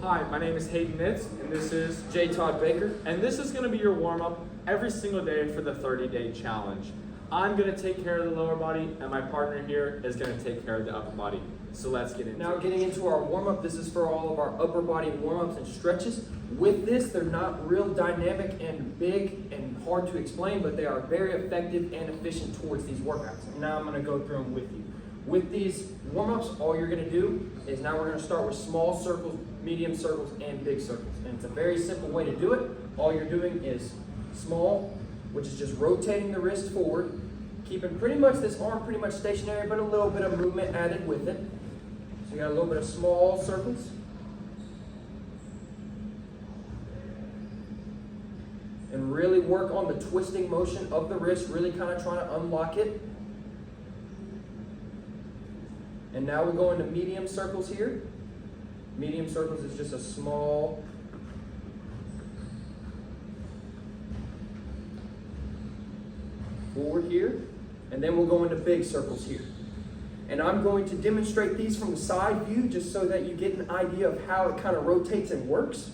Hi, my name is Hayden Nitz, and this is J. Todd Baker. and this is going to be your warm-up every single day for the 30-day challenge. I'm going to take care of the lower body, and my partner here is going to take care of the upper body. So let's get into Now it. getting into our warm-up, this is for all of our upper body warm-ups and stretches. With this, they're not real dynamic and big and hard to explain, but they are very effective and efficient towards these workouts. And now I'm going to go through them with you. With these warm-ups, all you're going to do is now we're going to start with small circles, medium circles, and big circles. And it's a very simple way to do it. All you're doing is small, which is just rotating the wrist forward, keeping pretty much this arm pretty much stationary, but a little bit of movement added with it. So you got a little bit of small circles. And really work on the twisting motion of the wrist, really kind of trying to unlock it. And now we're going to medium circles here. Medium circles is just a small forward here. And then we'll go into big circles here. And I'm going to demonstrate these from the side view just so that you get an idea of how it kind of rotates and works.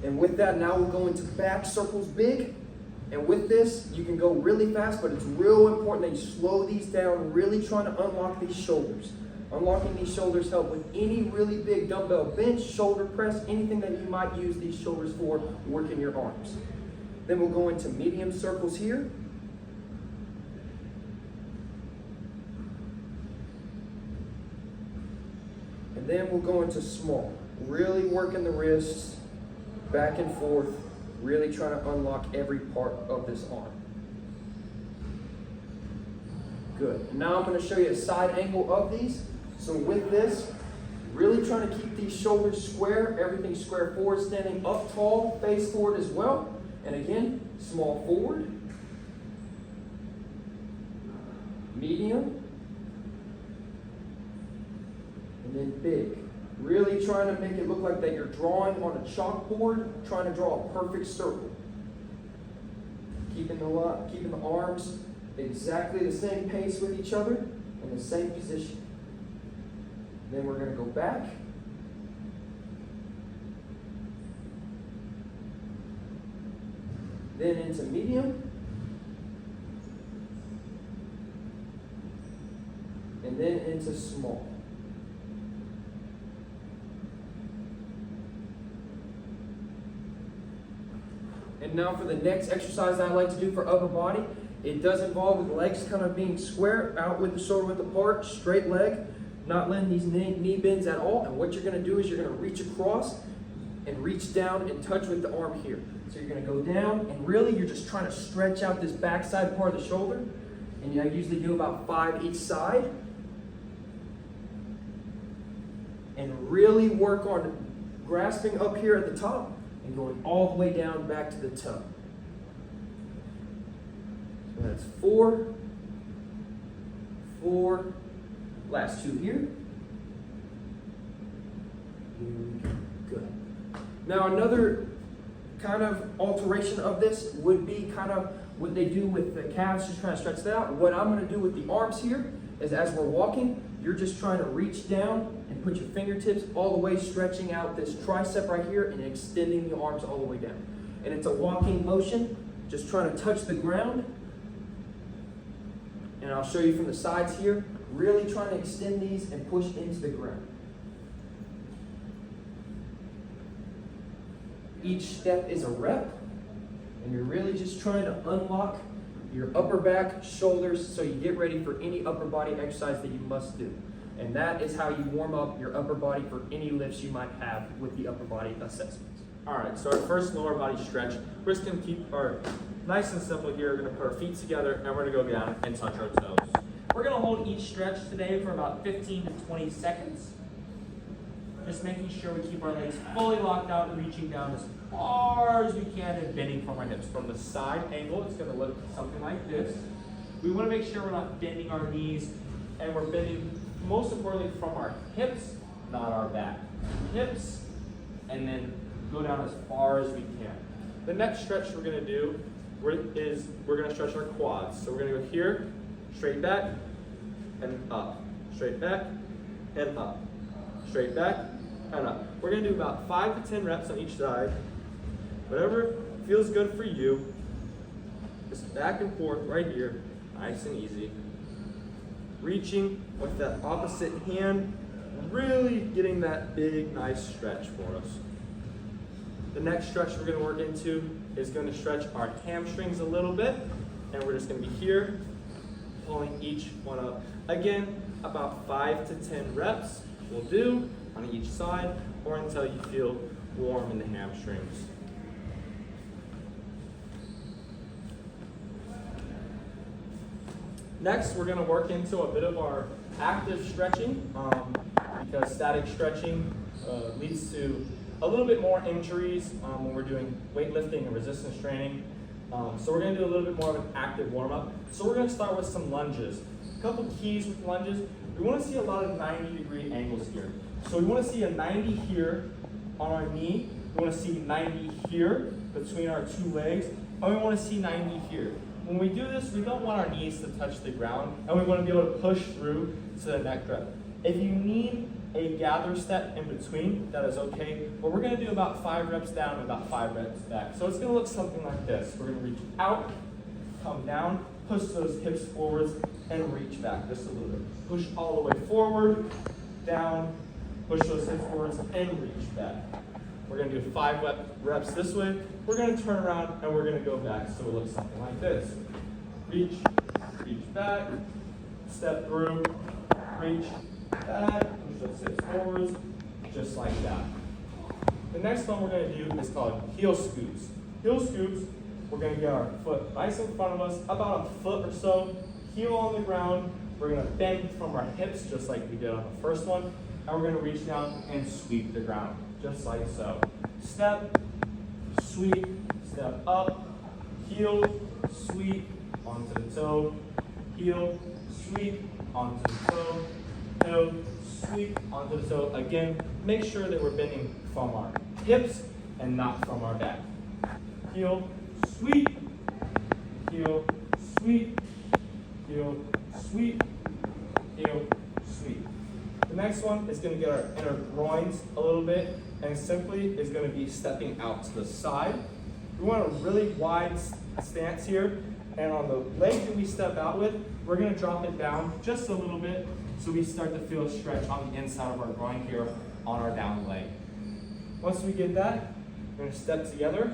And with that, now we'll go into back circles big. And with this, you can go really fast, but it's real important that you slow these down, really trying to unlock these shoulders. Unlocking these shoulders help with any really big dumbbell bench, shoulder press, anything that you might use these shoulders for, working your arms. Then we'll go into medium circles here. And then we'll go into small, really working the wrists back and forth, really trying to unlock every part of this arm. Good. And now I'm going to show you a side angle of these. So with this, really trying to keep these shoulders square, everything square forward, standing up tall, face forward as well. And again, small forward, medium, and then big. Really trying to make it look like that you're drawing on a chalkboard, trying to draw a perfect circle. Keeping the arms exactly the same pace with each other in the same position. Then we're going to go back. Then into medium. And then into small. And now for the next exercise I like to do for upper body, it does involve with legs kind of being square, out with the shoulder width apart, straight leg, not letting these knee bends at all. And what you're going to do is you're going to reach across and reach down and touch with the arm here. So you're going to go down and really you're just trying to stretch out this backside part of the shoulder. And I usually do about 5 each side. And really work on grasping up here at the top and going all the way down back to the toe. So that's 4, 4, last 2 here. Good. Now another kind of alteration of this would be kind of what they do with the calves, just trying to stretch that out. What I'm going to do with the arms here is as we're walking, you're just trying to reach down and put your fingertips all the way, stretching out this tricep right here and extending the arms all the way down. And it's a walking motion, just trying to touch the ground. And I'll show you from the sides here, really trying to extend these and push into the ground. Each step is a rep, and you're really just trying to unlock your upper back, shoulders, so you get ready for any upper body exercise that you must do. And that is how you warm up your upper body for any lifts you might have with the upper body assessments. All right, so our first lower body stretch, we're just going to keep our nice and simple here. We're going to put our feet together, and we're going to go down and touch our toes. We're going to hold each stretch today for about 15 to 20 seconds. Just making sure we keep our legs fully locked out and reaching down as far as we can and bending from our hips. From the side angle, it's going to look something like this. We want to make sure we're not bending our knees, And we're bending, most importantly, from our hips, not our back. Hips, and then go down as far as we can. The next stretch we're going to do is we're going to stretch our quads. So we're going to go here, straight back, and up. Straight back, and up. Straight back, and up. We're gonna do about 5 to 10 reps on each side. Whatever feels good for you. Just back and forth right here, nice and easy. Reaching with that opposite hand, really getting that big, nice stretch for us. The next stretch we're gonna work into is gonna stretch our hamstrings a little bit, and we're just gonna be here, pulling each one up. Again, about 5 to 10 reps will do on each side, or until you feel warm in the hamstrings. Next, we're going to work into a bit of our active stretching because static stretching leads to a little bit more injuries when we're doing weightlifting and resistance training. So we're going to do a little bit more of an active warm-up. So we're going to start with some lunges. A couple keys with lunges. We want to see a lot of 90-degree angles here. So we want to see a 90 here on our knee. We want to see 90 here between our two legs. And we want to see 90 here. When we do this, we don't want our knees to touch the ground, and we want to be able to push through to the next rep. If you need a gather step in between, that is okay, but we're going to do about 5 reps down and about 5 reps back. So it's going to look something like this. We're going to reach out, come down, push those hips forwards, and reach back just a little bit. Push all the way forward, down, push those hips forwards, and reach back. We're going to do 5 reps this way. We're going to turn around and we're going to go back. So it looks something like this. Reach, reach back, step through, reach back, push those hips forwards, just like that. The next one we're going to do is called heel scoots. Heel scoots, we're going to get our foot nice in front of us, about a foot or so, heel on the ground. We're going to bend from our hips just like we did on the first one, and we're going to reach down and sweep the ground. Just like so. Step, sweep, step up, heel, sweep, onto the toe, heel, sweep, onto the toe, toe, sweep, onto the toe. Again, make sure that we're bending from our hips and not from our back. Heel, sweep, heel, sweep, heel, sweep, heel, sweep. The next one is going to get our inner groins a little bit, and simply is going to be stepping out to the side. We want a really wide stance here, and on the leg that we step out with, we're going to drop it down just a little bit so we start to feel a stretch on the inside of our groin here on our down leg. Once we get that, we're going to step together,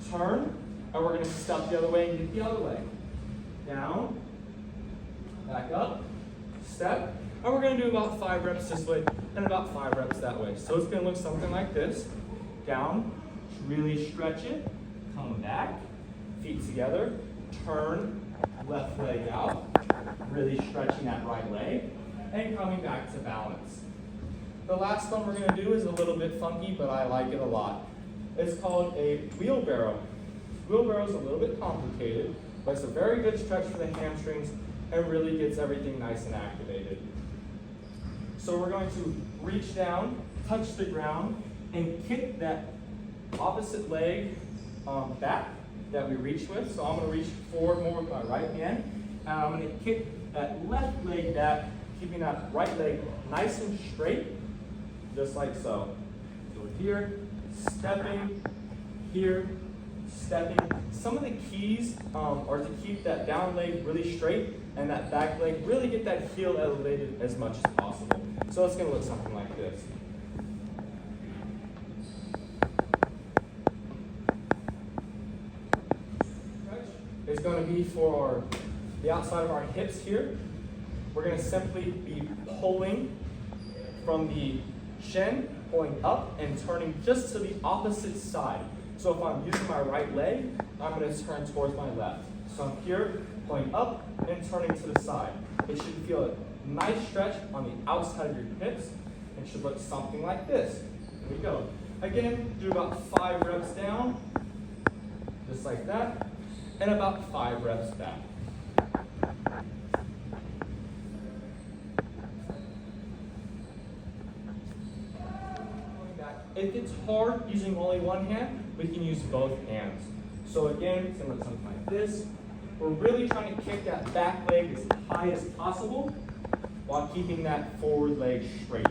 turn, and we're going to step the other way and get the other leg. Down, back up, step, and we're going to do about 5 reps this way and about 5 reps that way. So it's going to look something like this. Down, really stretch it, come back, feet together, turn, left leg out, really stretching that right leg, and coming back to balance. The last one we're going to do is a little bit funky, but I like it a lot. It's called a wheelbarrow. Wheelbarrow is a little bit complicated, but it's a very good stretch for the hamstrings and really gets everything nice and activated. So we're going to reach down, touch the ground, and kick that opposite leg back that we reached with. So I'm going to reach forward more with my right hand, and I'm going to kick that left leg back, keeping that right leg nice and straight, just like so. So here, stepping, here, stepping. Some of the keys are to keep that down leg really straight and that back leg, really get that heel elevated as much as possible. So it's going to look something like this. It's going to be for the outside of our hips here. We're going to simply be pulling from the shin, pulling up and turning just to the opposite side. So if I'm using my right leg, I'm going to turn towards my left. So I'm here, pulling up and turning to the side. It should feel a nice stretch on the outside of your hips. It should look something like this. Here we go. Again, do about 5 reps down, just like that, and about 5 reps back. If it's hard using only one hand, we can use both hands. So again, it's going to look something like this. We're really trying to kick that back leg as high as possible while keeping that forward leg straight.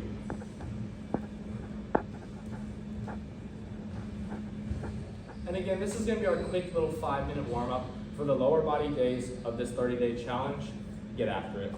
again, this is gonna be our quick little 5-minute warm-up for the lower body days of this 30-day challenge. Get after it.